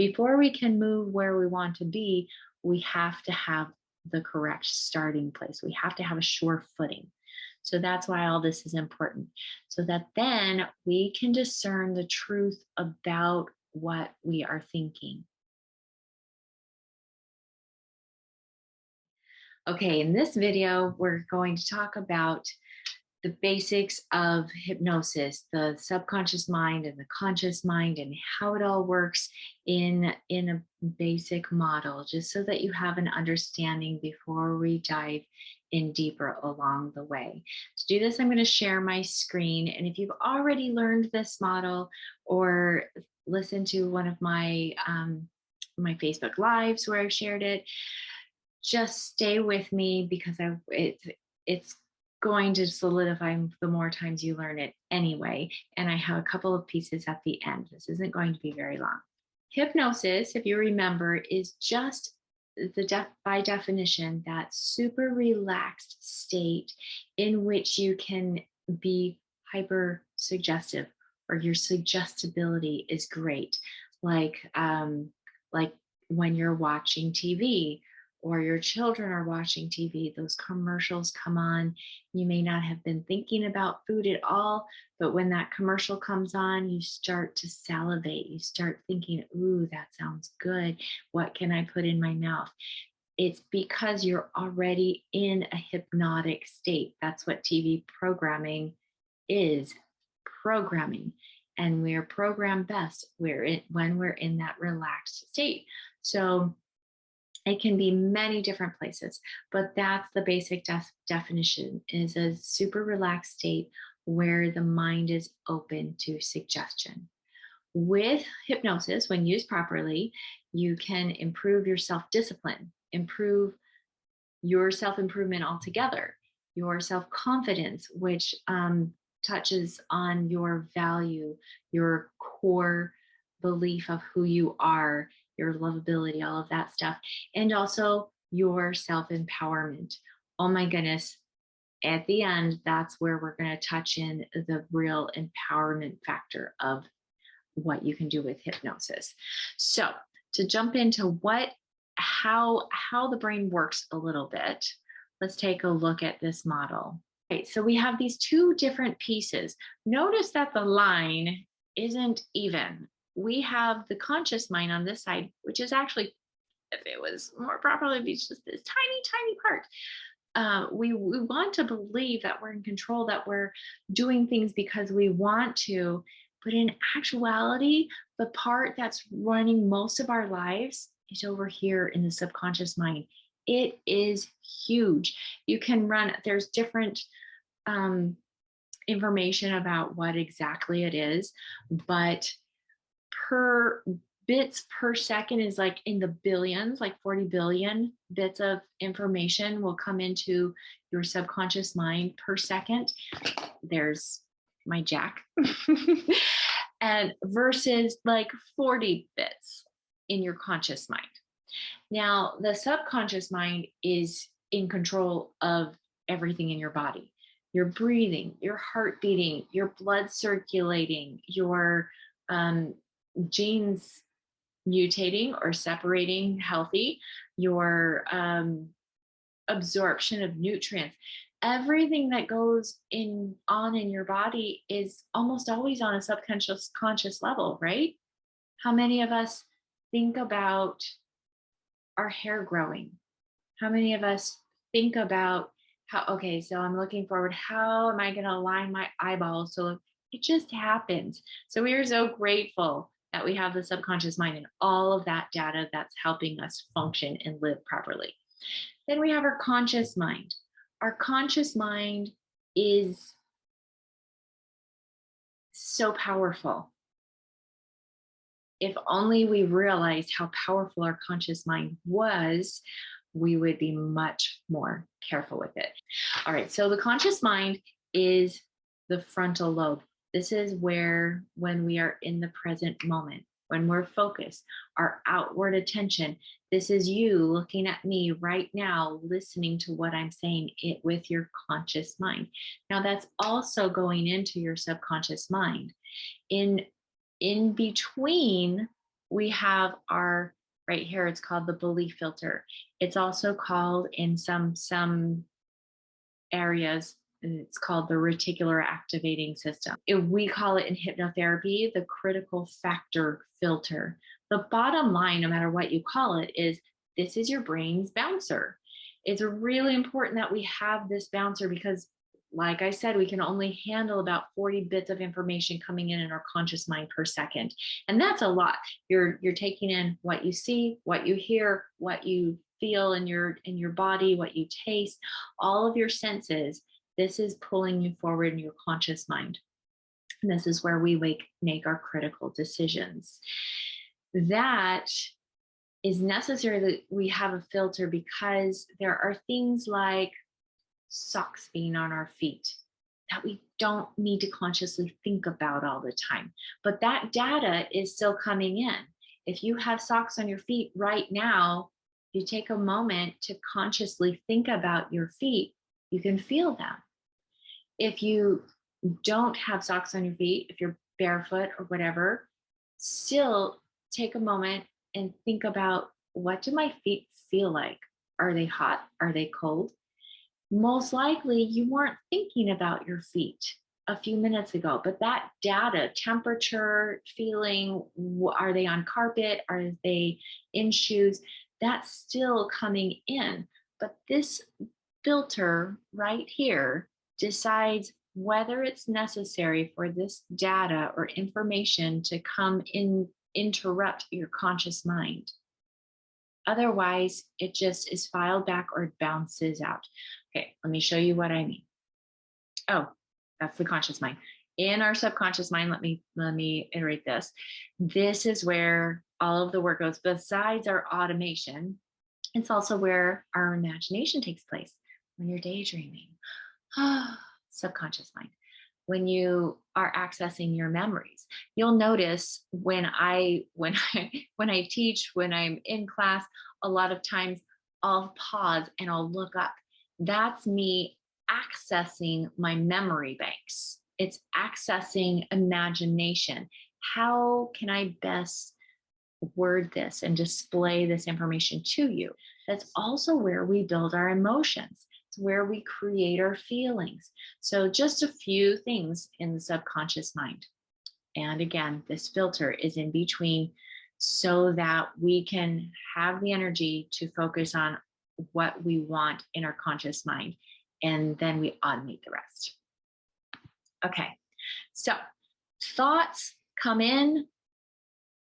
Before we can move where we want to be, we have to have the correct starting place. We have to have a sure footing. So that's why all this is important, so that then we can discern the truth about what we are thinking. Okay, in this video, we're going to talk about the basics of hypnosis, the subconscious mind and the conscious mind, and how it all works in a basic model, just so that you have an understanding before we dive in deeper along the way. To do this, I'm going to share my screen. And if you've already learned this model or listened to one of my my Facebook Lives where I've shared it, just stay with me, because it's going to solidify the more times you learn it anyway. And I have a couple of pieces at the end. This isn't going to be very long. Hypnosis, if you remember, is just by definition that super relaxed state in which you can be hyper suggestive, or your suggestibility is great, like when you're watching TV or your children are watching TV, those commercials come on. You may not have been thinking about food at all, but when that commercial comes on, you start to salivate. You start thinking, ooh, that sounds good. What can I put in my mouth? It's because you're already in a hypnotic state. That's what TV programming is, programming. And we're programmed best when we're in that relaxed state. So it can be many different places, but that's the basic definition, is a super relaxed state where the mind is open to suggestion. With hypnosis, when used properly, you can improve your self-discipline, improve your self-improvement altogether, your self-confidence, which touches on your value, your core belief of who you are, your lovability, all of that stuff, and also your self-empowerment. Oh my goodness. At the end, that's where we're going to touch in the real empowerment factor of what you can do with hypnosis. So to jump into how the brain works a little bit, let's take a look at this model. Okay, so we have these two different pieces. Notice that the line isn't even. We have the conscious mind on this side, which is actually, if it was more properly, it'd be just this tiny, tiny part. We want to believe that we're in control, that we're doing things because we want to, but in actuality, the part that's running most of our lives is over here in the subconscious mind. It is huge. You can run, there's different information about what exactly it is, but per bits per second is like in the billions, like 40 billion bits of information will come into your subconscious mind per second. There's my jack. And versus like 40 bits in your conscious mind. Now, the subconscious mind is in control of everything in your body. Your breathing, your heart beating, your blood circulating, your genes mutating or separating healthy, your absorption of nutrients. Everything that goes on in your body is almost always on a subconscious level, right? How many of us think about our hair growing? How many of us think about okay, so I'm looking forward, how am I going to align my eyeballs? So it just happens. So we are so grateful that we have the subconscious mind and all of that data that's helping us function and live properly. Then we have our conscious mind. Our conscious mind is so powerful. If only we realized how powerful our conscious mind was, we would be much more careful with it. All right, so the conscious mind is the frontal lobe. This is where, when we are in the present moment, when we're focused, our outward attention, this is you looking at me right now, listening to what I'm saying with your conscious mind. Now that's also going into your subconscious mind. In between we have our right here, it's called the belief filter. It's also called in some areas, and it's called the reticular activating system. We call it in hypnotherapy the critical factor filter. The bottom line, no matter what you call it, is this is your brain's bouncer. It's really important that we have this bouncer because, like I said, we can only handle about 40 bits of information coming in our conscious mind per second. And that's a lot. You're taking in what you see, what you hear, what you feel in your body, what you taste, all of your senses. This is pulling you forward in your conscious mind. And this is where we make our critical decisions. That is necessary that we have a filter because there are things like socks being on our feet that we don't need to consciously think about all the time. But that data is still coming in. If you have socks on your feet right now, you take a moment to consciously think about your feet, you can feel them. If you don't have socks on your feet, if you're barefoot or whatever, still take a moment and think about, what do my feet feel like? Are they hot? Are they cold? Most likely you weren't thinking about your feet a few minutes ago, but that data, temperature, feeling, are they on carpet? Are they in shoes? That's still coming in. But this filter right here decides whether it's necessary for this data or information to come in, interrupt your conscious mind. Otherwise, it just is filed back or it bounces out. Okay, let me show you what I mean. Oh, that's the conscious mind. In our subconscious mind, let me iterate this. This is where all of the work goes. Besides our automation, it's also where our imagination takes place when you're daydreaming. Subconscious mind. When you are accessing your memories, you'll notice when I teach, when I'm in class, a lot of times I'll pause and I'll look up. That's me accessing my memory banks. It's accessing imagination. How can I best word this and display this information to you? That's also where we build our emotions. It's where we create our feelings. So just a few things in the subconscious mind. And again, this filter is in between so that we can have the energy to focus on what we want in our conscious mind. And then we automate the rest. Okay, so thoughts come in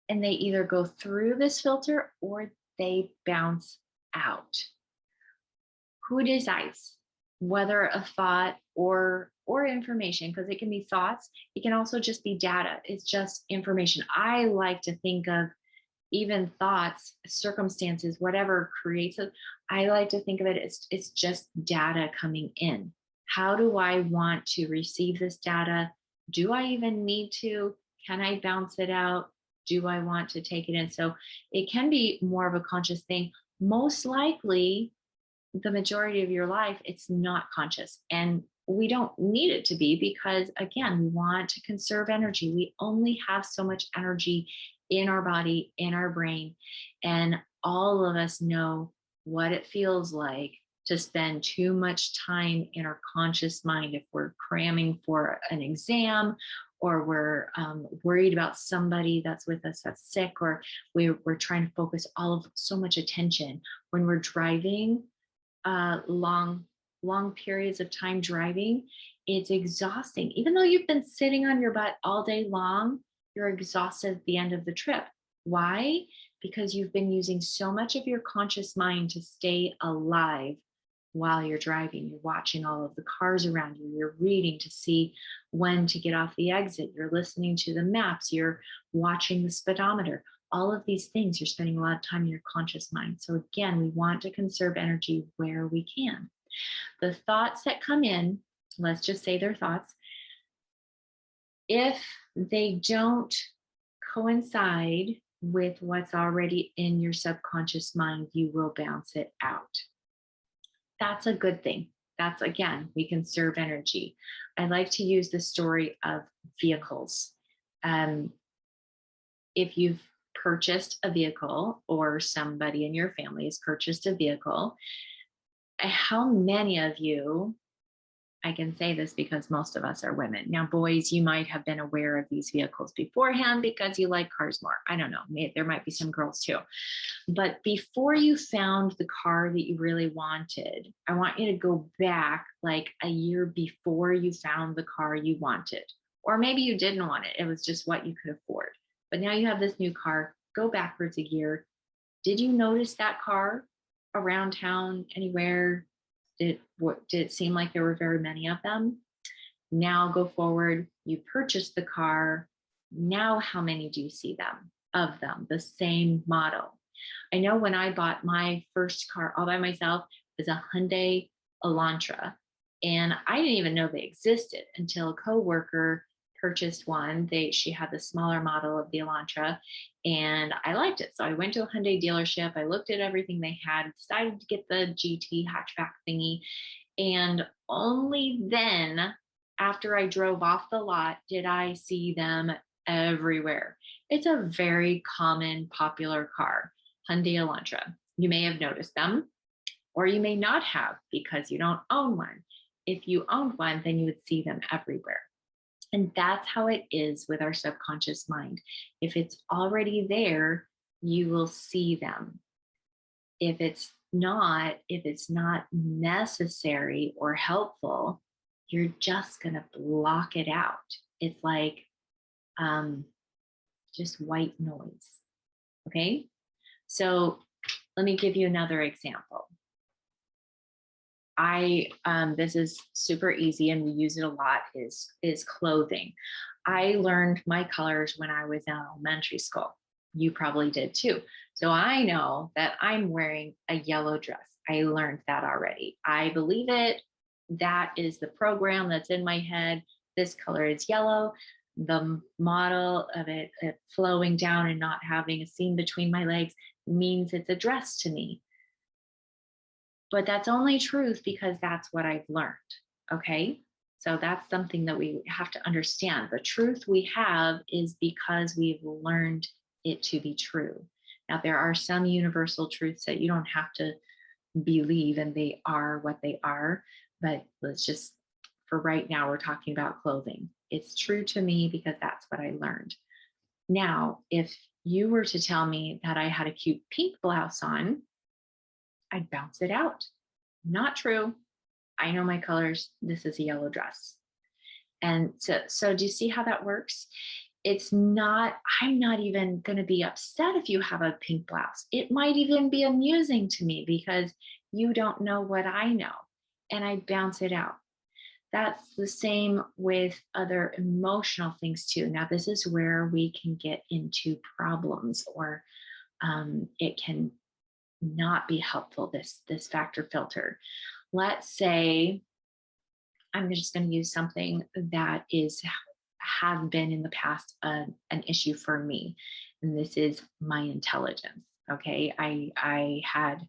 and they either go through this filter or they bounce out. Who decides whether a thought or information, because it can be thoughts, it can also just be data. It's just information. I like to think of even thoughts, circumstances, whatever creates it. I like to think of it as it's just data coming in. How do I want to receive this data? Do I even need to? Can I bounce it out? Do I want to take it in? So it can be more of a conscious thing. Most likely, the majority of your life, it's not conscious. And we don't need it to be because, again, we want to conserve energy. We only have so much energy in our body, in our brain. And all of us know what it feels like to spend too much time in our conscious mind if we're cramming for an exam, or we're worried about somebody that's with us that's sick, or we're trying to focus all of so much attention. When we're driving, long periods of time driving, it's exhausting. Even though you've been sitting on your butt all day long, you're exhausted at the end of the trip. Why? Because you've been using so much of your conscious mind to stay alive while you're driving. You're watching all of the cars around you. You're reading to see when to get off the exit. You're listening to the maps. You're watching the speedometer. All of these things, you're spending a lot of time in your conscious mind. So again, we want to conserve energy where we can. The thoughts that come in, let's just say they're thoughts, if they don't coincide with what's already in your subconscious mind, you will bounce it out. That's a good thing. That's, again, we conserve energy. I like to use the story of vehicles. If you've purchased a vehicle, or somebody in your family has purchased a vehicle, how many of you, I can say this because most of us are women. Now, boys, you might have been aware of these vehicles beforehand because you like cars more. I don't know. There might be some girls too. But before you found the car that you really wanted, I want you to go back like a year before you found the car you wanted. Or maybe you didn't want it. It was just what you could afford. But now you have this new car. Go backwards a year. Did you notice that car around town anywhere? Did it seem like there were very many of them? Now go forward. You purchased the car. Now how many do you see of them? The same model. I know when I bought my first car all by myself, it was a Hyundai Elantra. And I didn't even know they existed until a coworker purchased one. She had the smaller model of the Elantra, and I liked it. So I went to a Hyundai dealership. I looked at everything they had, decided to get the GT hatchback thingy. And only then, after I drove off the lot, did I see them everywhere. It's a very common, popular car, Hyundai Elantra. You may have noticed them, or you may not have because you don't own one. If you owned one, then you would see them everywhere. And that's how it is with our subconscious mind. If it's already there, you will see them. If it's not necessary or helpful, you're just going to block it out. It's like just white noise. Okay? So let me give you another example. This is super easy and we use it a lot, is clothing. I learned my colors when I was in elementary school. You probably did too. So I know that I'm wearing a yellow dress. I learned that already. I believe it. That is the program that's in my head. This color is yellow. The model of it flowing down and not having a seam between my legs means it's a dress to me. But that's only truth because that's what I've learned, okay? So that's something that we have to understand. The truth we have is because we've learned it to be true. Now, there are some universal truths that you don't have to believe, and they are what they are. But let's just, for right now, we're talking about clothing. It's true to me because that's what I learned. Now, if you were to tell me that I had a cute pink blouse on, I'd bounce it out. Not true. I know my colors. This is a yellow dress. And so do you see how that works? I'm not even going to be upset if you have a pink blouse. It might even be amusing to me because you don't know what I know, and I bounce it out. That's the same with other emotional things too. Now, this is where we can get into problems, or it can not be helpful, this factor filter. Let's say, I'm just going to use something that have been in the past an issue for me, and this is my intelligence. Okay, I had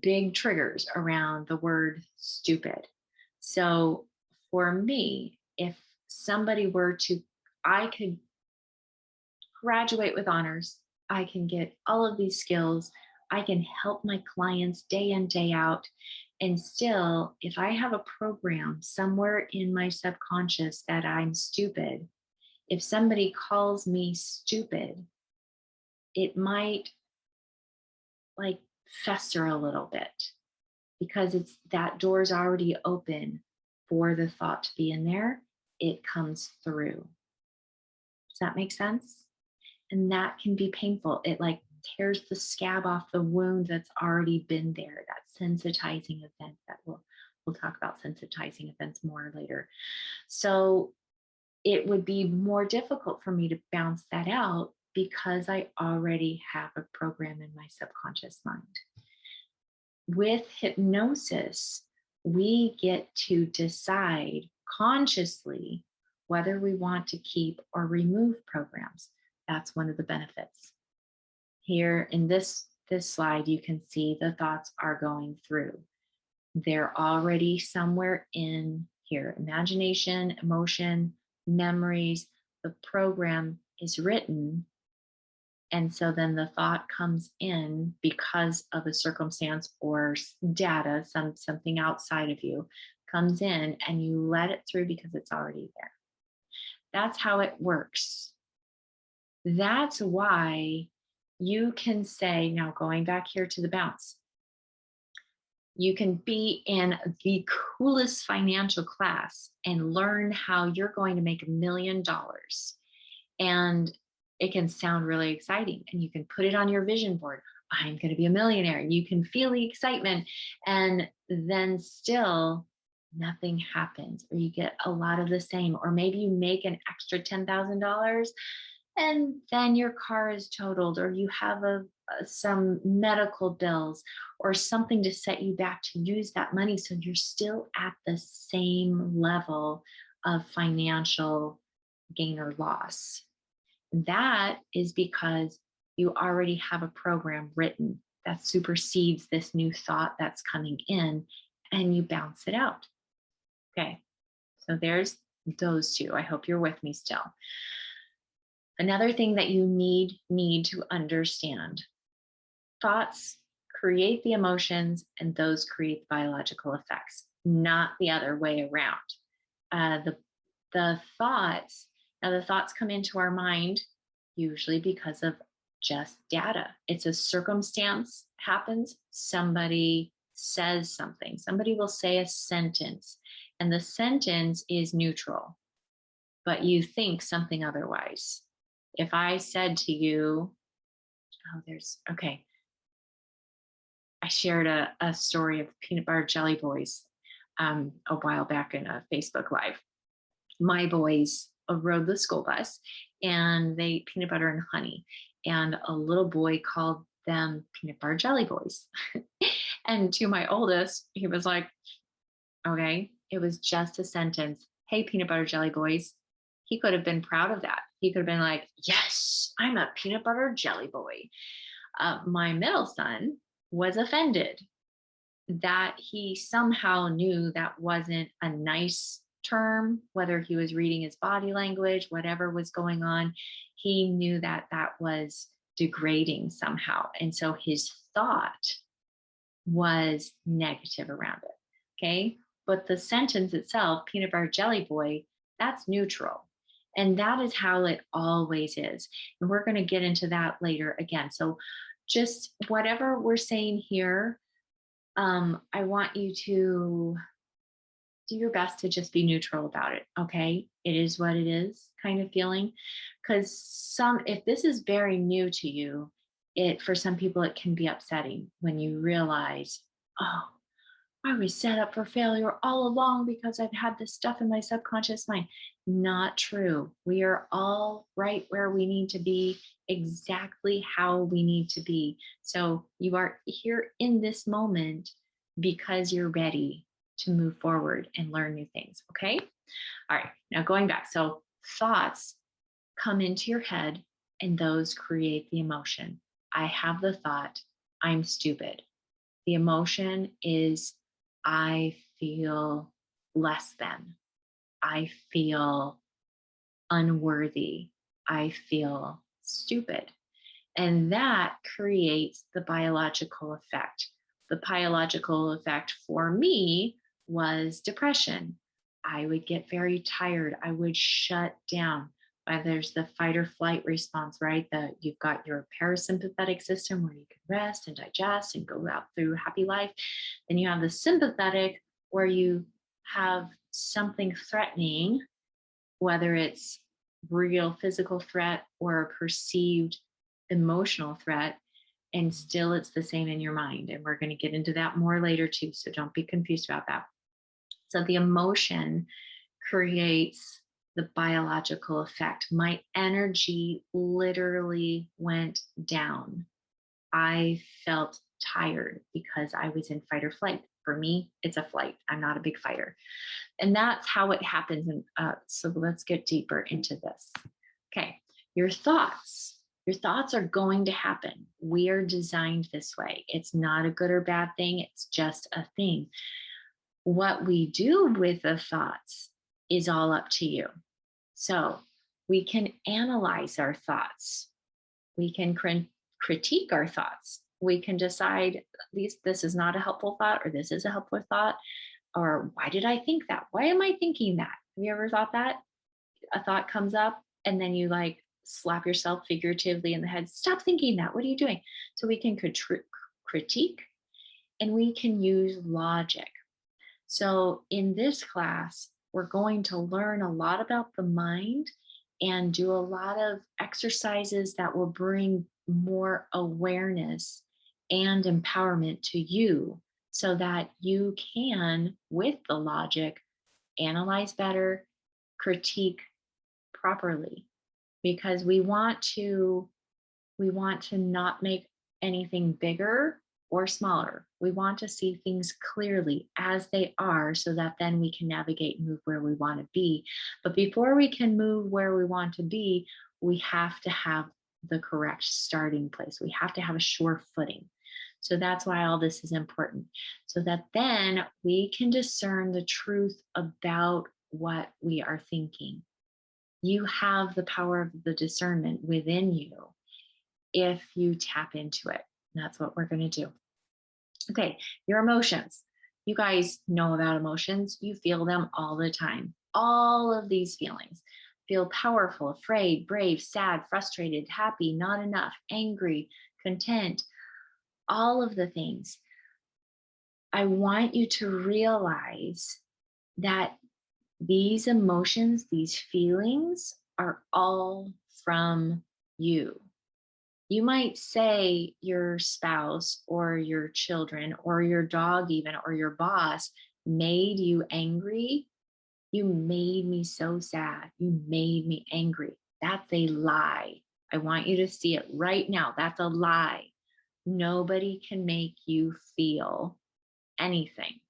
big triggers around the word stupid. So for me, if somebody were to, I could graduate with honors, I can get all of these skills, I can help my clients day in, day out. And still, if I have a program somewhere in my subconscious that I'm stupid, if somebody calls me stupid, it might like fester a little bit because that door's already open for the thought to be in there. It comes through. Does that make sense? And that can be painful. It like tears the scab off the wound that's already been there, that sensitizing event that we'll talk about sensitizing events more later. So it would be more difficult for me to bounce that out because I already have a program in my subconscious mind. With hypnosis, we get to decide consciously whether we want to keep or remove programs. That's one of the benefits. Here in this slide, you can see the thoughts are going through. They're already somewhere in here. Imagination, emotion, memories. The program is written And so then the thought comes in because of a circumstance or data, something outside of you comes in, and you let it through because it's already there. That's how it works. That's why you can say, now going back here to the bounce, you can be in the coolest financial class and learn how you're going to make $1 million. And it can sound really exciting. And you can put it on your vision board. I'm going to be a millionaire. You can feel the excitement. And then still nothing happens, or you get a lot of the same. Or maybe you make an extra $10,000 and then your car is totaled, or you have some medical bills or something to set you back to use that money. So you're still at the same level of financial gain or loss. That is because you already have a program written that supersedes this new thought that's coming in, and you bounce it out. Okay, so there's those two. I hope you're with me still. Another thing that you need to understand: thoughts create the emotions, and those create biological effects, not the other way around. The thoughts, now the thoughts come into our mind usually because of just data. It's a circumstance happens, somebody says something, somebody will say a sentence, and the sentence is neutral, but you think something otherwise. If I said to you, I shared a story of peanut butter jelly boys a while back in a Facebook Live. My boys rode the school bus and they ate peanut butter and honey. And a little boy called them peanut butter jelly boys. And to my oldest, he was like, okay, it was just a sentence. Hey, peanut butter jelly boys. He could have been proud of that. He could have been like, yes, I'm a peanut butter jelly boy. My middle son was offended that he somehow knew that wasn't a nice term, whether he was reading his body language, whatever was going on. He knew that that was degrading somehow. And so his thought was negative around it. Okay. But the sentence itself, peanut butter jelly boy, that's neutral. And that is how it always is. And we're going to get into that later again. So just whatever we're saying here, I want you to do your best to just be neutral about it. Okay. It is what it is kind of feeling. Because if this is very new to you, for some people, it can be upsetting when you realize, oh, I was set up for failure all along because I've had this stuff in my subconscious mind. Not true. We are all right where we need to be, exactly how we need to be. So you are here in this moment because you're ready to move forward and learn new things. Okay. All right. Now going back. So thoughts come into your head and those create the emotion. I have the thought, I'm stupid. The emotion is, I feel less than. I feel unworthy. I feel stupid. And that creates the biological effect. The biological effect for me was depression. I would get very tired. I would shut down. There's the fight or flight response, right? You've got your parasympathetic system where you can rest and digest and go out through happy life. Then you have the sympathetic where you have something threatening, whether it's real physical threat or a perceived emotional threat, and still it's the same in your mind. And we're going to get into that more later too. So don't be confused about that. So the emotion creates the biological effect. My energy literally went down. I felt tired because I was in fight or flight. For me, it's a flight. I'm not a big fighter. And that's how it happens. And so let's get deeper into this. Okay, your thoughts are going to happen. We are designed this way. It's not a good or bad thing. It's just a thing. What we do with the thoughts is all up to you. So we can analyze our thoughts. We can critique our thoughts. We can decide this is not a helpful thought, or this is a helpful thought, or why did I think that? Why am I thinking that? Have you ever thought that? A thought comes up and then you like slap yourself figuratively in the head. Stop thinking that. What are you doing? So we can critique and we can use logic. So in this class, we're going to learn a lot about the mind and do a lot of exercises that will bring more awareness and empowerment to you so that you can, with the logic, analyze better, critique properly, because we want to not make anything bigger or smaller. We want to see things clearly as they are so that then we can navigate and move where we want to be. But before we can move where we want to be, we have to have the correct starting place. We have to have a sure footing. So that's why all this is important, so that then we can discern the truth about what we are thinking. You have the power of the discernment within you if you tap into it. That's what we're going to do. Okay, your emotions. You guys know about emotions. You feel them all the time. All of these feelings. Feel powerful, afraid, brave, sad, frustrated, happy, not enough, angry, content, all of the things. I want you to realize that these emotions, these feelings are all from you. You might say your spouse or your children or your dog, even, or your boss made you angry. You made me so sad. You made me angry. That's a lie. I want you to see it right now. That's a lie. Nobody can make you feel anything.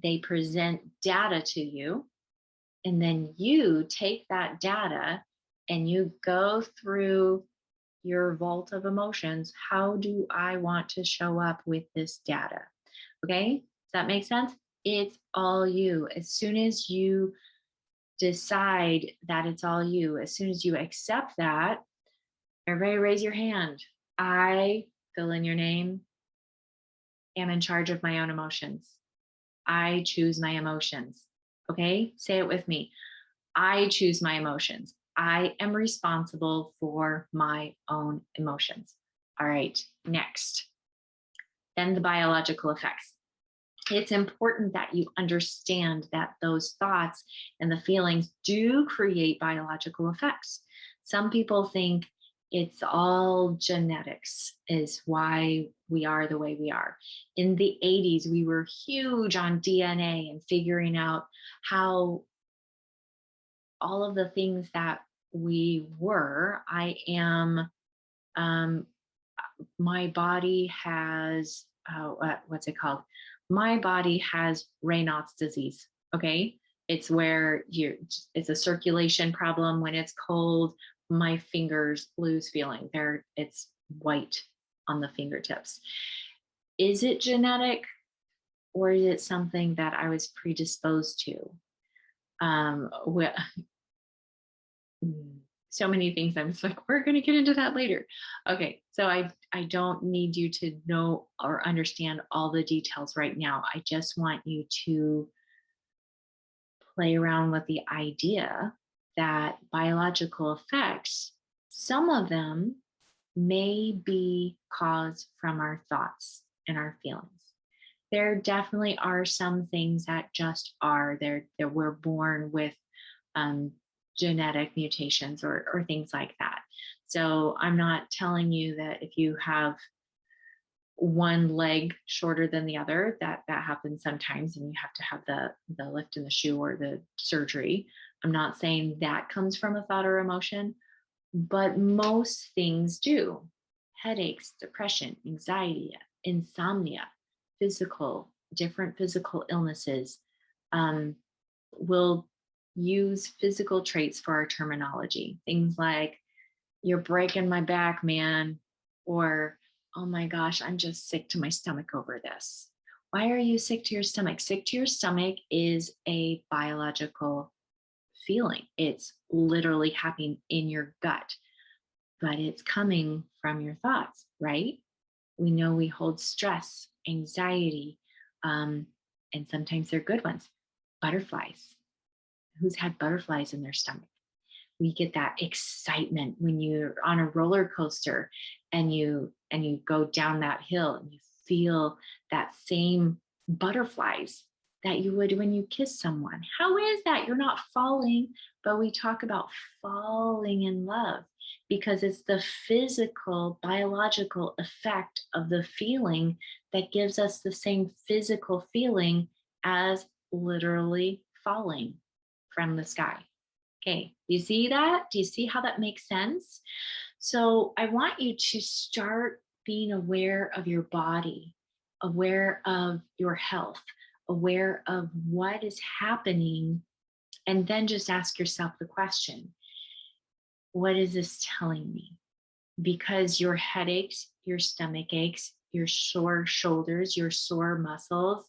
They present data to you, and then you take that data and you go through your vault of emotions. How do I want to show up with this data? Okay, does that make sense? It's all you. As soon as you decide that it's all you, as soon as you accept that, everybody raise your hand. I, fill in your name, am in charge of my own emotions. I choose my emotions. Okay, say it with me. I choose my emotions. I am responsible for my own emotions. All right, next. Then the biological effects. It's important that you understand that those thoughts and the feelings do create biological effects. Some people think it's all genetics is why we are the way we are. In the 80s, we were huge on DNA and figuring out how all of the things that we were. I am, my body has, what's it called? My body has Raynaud's disease. Okay. It's where it's a circulation problem. When it's cold, my fingers lose feeling. It's white on the fingertips. Is it genetic, or is it something that I was predisposed to? So many things. I'm just like, we're going to get into that later. Okay, so I don't need you to know or understand all the details right now. I just want you to play around with the idea that biological effects, some of them may be caused from our thoughts and our feelings. There definitely are some things that just are there. We're born with genetic mutations or things like that. So I'm not telling you that if you have one leg shorter than the other, that happens sometimes and you have to have the lift in the shoe or the surgery. I'm not saying that comes from a thought or emotion, but most things do. Headaches, depression, anxiety, insomnia, different physical illnesses, will use physical traits for our terminology. Things like, you're breaking my back, man, or, oh my gosh, I'm just sick to my stomach over this. Why are you sick to your stomach? Sick to your stomach is a biological feeling. It's literally happening in your gut. but it's coming from your thoughts, right? We know we hold stress, anxiety, and sometimes they're good ones. Butterflies. Who's had butterflies in their stomach? We get that excitement when you're on a roller coaster and you go down that hill and you feel that same butterflies that you would when you kiss someone. How is that? You're not falling, but we talk about falling in love because it's the physical, biological effect of the feeling that gives us the same physical feeling as literally falling from the sky. Okay, you see that? Do you see how that makes sense? So I want you to start being aware of your body, aware of your health, aware of what is happening, and then just ask yourself the question, what is this telling me? Because your headaches, your stomach aches, your sore shoulders, your sore muscles,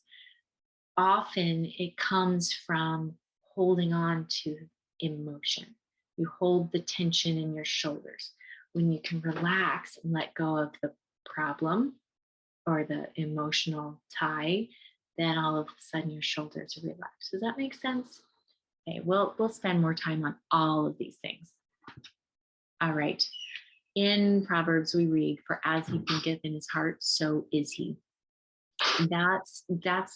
often it comes from holding on to emotion. You hold the tension in your shoulders. When you can relax and let go of the problem or the emotional tie, then all of a sudden your shoulders are relaxed. Does that make sense? Okay, we'll spend more time on all of these things. All right. In Proverbs, we read, "For as he thinketh in his heart, so is he." That's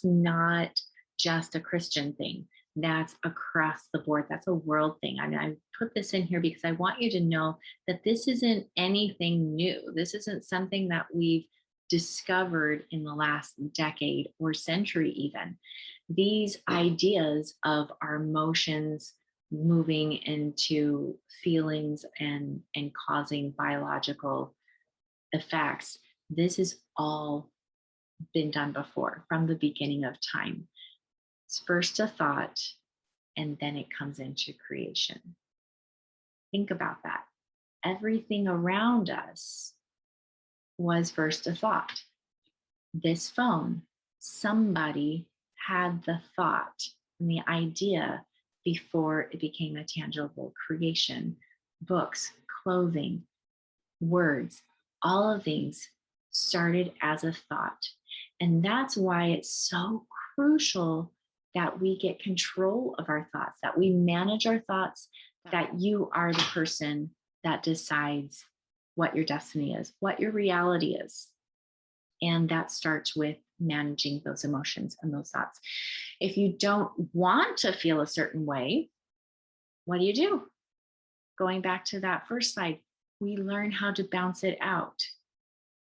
not just a Christian thing. That's across the board. That's a world thing. I mean, I put this in here because I want you to know that this isn't anything new. This isn't something that we've discovered in the last decade or century even. These ideas of our emotions moving into feelings and causing biological effects, this is all been done before from the beginning of time. It's first a thought, and then it comes into creation. Think about that. Everything around us was first a thought. This phone, somebody had the thought and the idea before it became a tangible creation. Books, clothing, words, all of these started as a thought. And that's why it's so crucial that we get control of our thoughts, that we manage our thoughts, that you are the person that decides what your destiny is, what your reality is. And that starts with managing those emotions and those thoughts. If you don't want to feel a certain way, what do? Going back to that first slide, we learn how to bounce it out.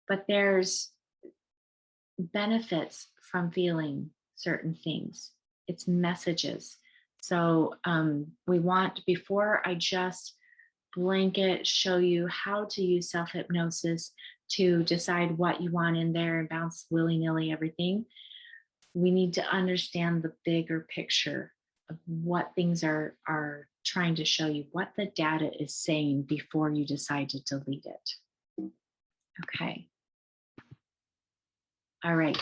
But there's benefits from feeling certain things. It's messages. So we want, before I just blanket show you how to use self-hypnosis to decide what you want in there and bounce willy-nilly everything, we need to understand the bigger picture of what things are trying to show you, what the data is saying before you decide to delete it. Okay. All right.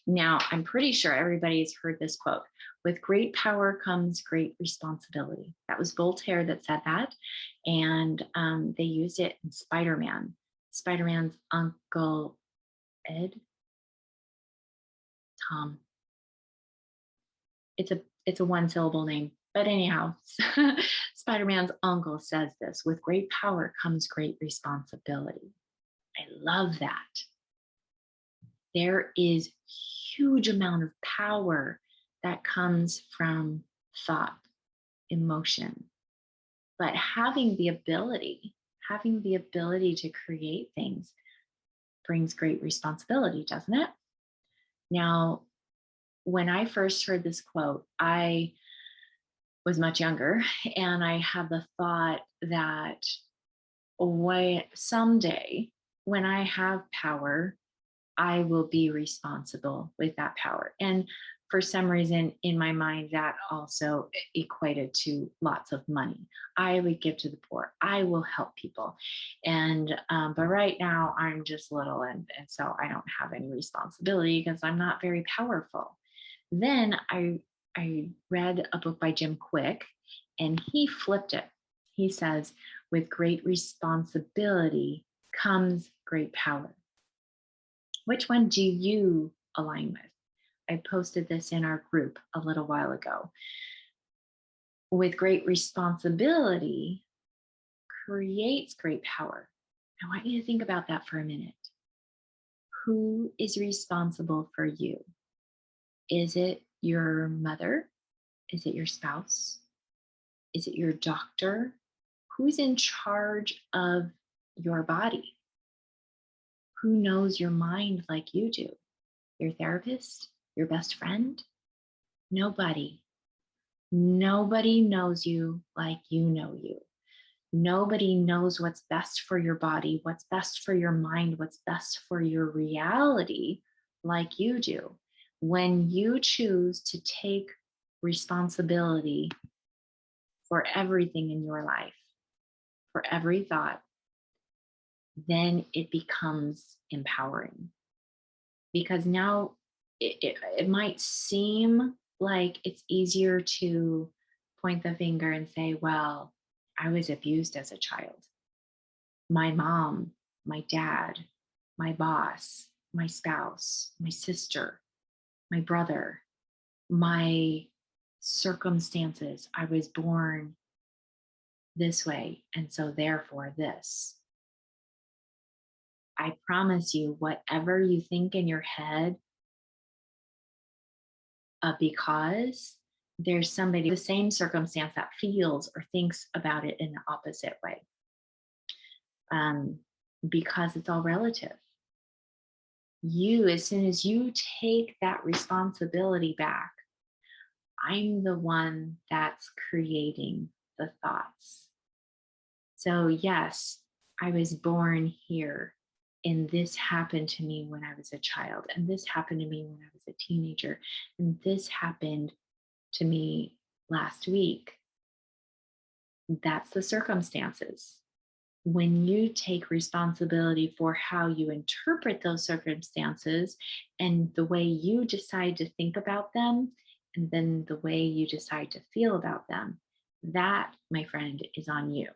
Now, I'm pretty sure everybody's heard this quote. With great power comes great responsibility. That was Voltaire that said that. And they used it in Spider-Man. Spider-Man's uncle, Ed? Tom. It's a one-syllable name. But anyhow, Spider-Man's uncle says this, with great power comes great responsibility. I love that. There is huge amount of power that comes from thought, emotion. But having the ability to create things brings great responsibility, doesn't it? Now, when I first heard this quote, I was much younger, and I had the thought that someday when I have power, I will be responsible with that power. And for some reason in my mind, that also equated to lots of money. I would give to the poor. I will help people. And, but right now I'm just little, and so I don't have any responsibility because I'm not very powerful. Then I read a book by Jim Kwik, and he flipped it. He says, With great responsibility comes great power. Which one do you align with? I posted this in our group a little while ago. With great responsibility creates great power. I want you to think about that for a minute. Who is responsible for you? Is it your mother? Is it your spouse? Is it your doctor? Who's in charge of your body? Who knows your mind like you do? Your therapist? Your best friend? Nobody. Nobody knows you like you know you. Nobody knows what's best for your body, what's best for your mind, what's best for your reality like you do. When you choose to take responsibility for everything in your life, for every thought, then it becomes empowering. Because now it might seem like it's easier to point the finger and say, well, I was abused as a child. My mom, my dad, my boss, my spouse, my sister, my brother, my circumstances. I was born this way, and so therefore this. I promise you, whatever you think in your head, because there's somebody, the same circumstance, that feels or thinks about it in the opposite way. Because it's all relative. You, as soon as you take that responsibility back, I'm the one that's creating the thoughts. So, yes, I was born here, and this happened to me when I was a child, and this happened to me when I was a teenager, and this happened to me last week. That's the circumstances. When you take responsibility for how you interpret those circumstances and the way you decide to think about them, and then the way you decide to feel about them, that, my friend, is on you.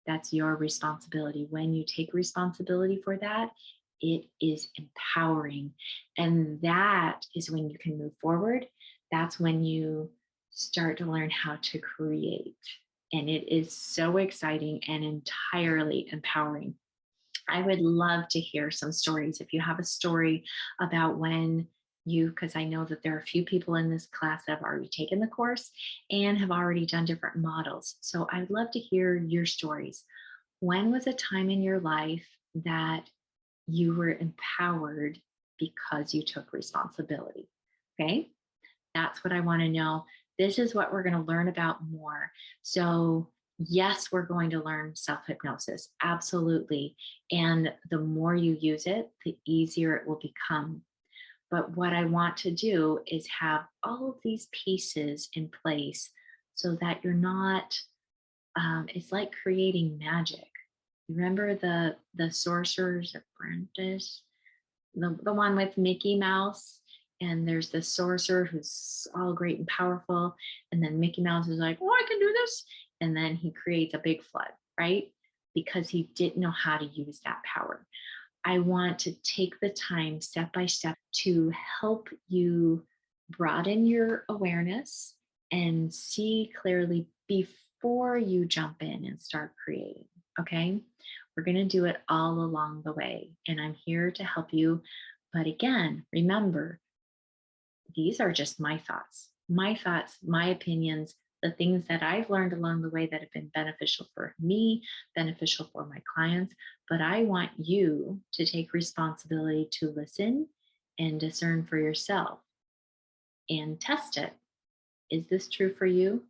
That's your responsibility. When you take responsibility for that, it is empowering. And that is when you can move forward. That's when you start to learn how to create. And it is so exciting and entirely empowering. I would love to hear some stories. If you have a story about when you, because I know that there are a few people in this class that have already taken the course and have already done different models. So I'd love to hear your stories. When was a time in your life that you were empowered because you took responsibility? Okay, that's what I want to know. This is what we're going to learn about more. So, yes, we're going to learn self hypnosis. Absolutely. And the more you use it, the easier it will become. But what I want to do is have all of these pieces in place so that you're not, it's like creating magic. You remember the Sorcerer's Apprentice? The one with Mickey Mouse, and there's this sorcerer who's all great and powerful, and then Mickey Mouse is like, oh, I can do this, and then he creates a big flood, right? Because he didn't know how to use that power. I want to take the time step by step to help you broaden your awareness and see clearly before you jump in and start creating. Okay, we're going to do it all along the way, and I'm here to help you. But again, remember, these are just my thoughts, my opinions, the things that I've learned along the way that have been beneficial for me, beneficial for my clients. But I want you to take responsibility to listen and discern for yourself and test it. Is this true for you?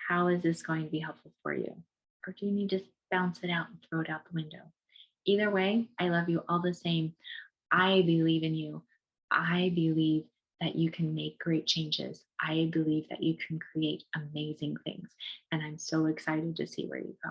How is this going to be helpful for you? Or do you need to bounce it out and throw it out the window? Either way, I love you all the same. I believe in you. I believe that you can make great changes. I believe that you can create amazing things. And I'm so excited to see where you go.